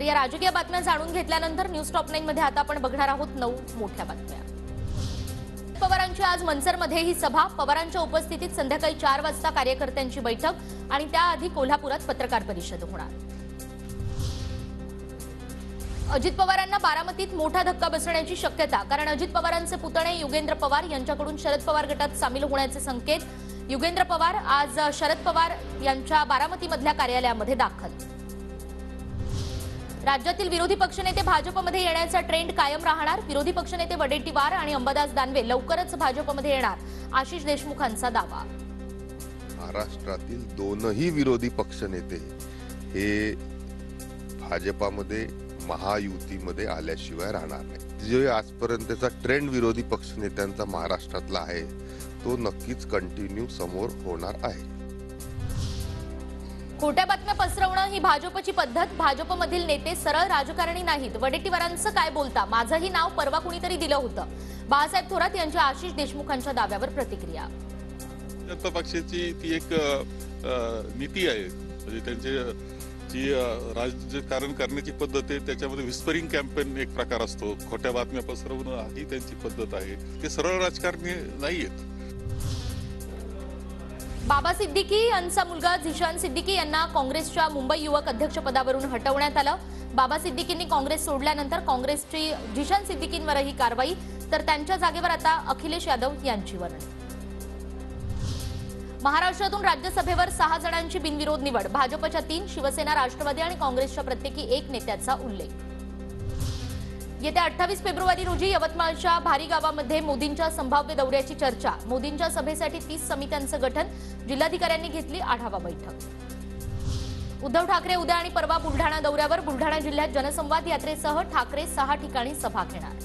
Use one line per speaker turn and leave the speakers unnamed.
या राजकीय बातम्या जाणून घेतल्यानंतर न्यूज टॉप 9 मध्ये आता आपण बघणार आहोत 9 मोठ्या बातम्या। पवारांची आज मनसरमध्ये ही सभा, पवारांच्या उपस्थितीत संध्याकाळी 4 वाजता कार्यकर्त्यांची बैठक आणि त्याआधी कोल्हापुरात पत्रकार परिषद होणार। अजित पवारांना बारामतीत मोठा धक्का बसण्याची शक्यता, कारण अजित पवारांचे पुतणे युगेंद्र पवार यांच्याकडून शरद पवार गटात सामील होण्याचे संकेत। युगेंद्र पवार आज शरद पवार यांच्या बारामतीमधल्या कार्यालयामध्ये दाखल। राज्यातील विरोधी पक्षनेते भाजपमध्ये येण्याचा ट्रेंड कायम राहणार, विरोधी पक्षनेते वडेट्टीवार आणि अंबादास दानवे लवकरच भाजपमध्ये येणार, आशिष देशमुखांचा दावा।
महाराष्ट्रातील दोनही विरोधी पक्षनेते हे भाजपमध्ये महायुतीमध्ये आल्याशिवाय राहणार नाही। जो आजपर्यंतचा ट्रेंड विरोधी पक्षनेत्यांचा महाराष्ट्रातला आहे तो नक्कीच कंटिन्यू समोर होणार आहे।
खोट्या बातम्या पसरवणं ही भाजपची पद्धत, भाजपमधील नेते सरळ राजकारणी नाहीत। वडेट्टीवारांचं काय बोलता, माझंही नाव परवा कुणीतरी दिलं होतं। बाळासाहेब थोरात यांच्या आशिष देशमुखांच्या दाव्यावर प्रतिक्रिया।
जनता पक्षाची ती एक नीती आहे, म्हणजे त्यांची जी राजकारण करण्याची पद्धत आहे त्याच्यामध्ये विस्परिंग कॅम्पेन एक प्रकार असतो, खोट्या बातम्या पसरवणं ही त्यांची पद्धत आहे। ते सरळ राजकारणी नाहीयेत।
बाबा सिद्दीकी यांचा मुलगा झिशान सिद्दीकी यांना काँग्रेसच्या मुंबई युवक अध्यक्षपदावरून हटवण्यात आलं। बाबा सिद्दीकींनी काँग्रेस सोडल्यानंतर काँग्रेसची झिशान सिद्दीकींवरही कारवाई, तर त्यांच्या जागेवर आता अखिलेश यादव यांची वर्णी। महाराष्ट्रातून राज्यसभेवर 6 जणांची बिनविरोध निवड, भाजपच्या 3, शिवसेना, राष्ट्रवादी आणि काँग्रेसच्या प्रत्येकी 1 नेत्याचा उल्लेख। येत्या 28 फेब्रुवारी रोजी यवतमाळच्या भारी गावामध्ये मोदींच्या संभाव्य दौऱ्याची चर्चा, मोदींच्या सभेसाठी 30 समित्यांचं गठन, जिल्हाधिकाऱ्यांनी घेतली आढावा बैठक। उद्धव ठाकरे उद्या आणि परवा बुलढाणा दौऱ्यावर, बुलढाणा जिल्ह्यात जनसंवाद यात्रेसह ठाकरे 6 ठिकाणी सभा घेणार।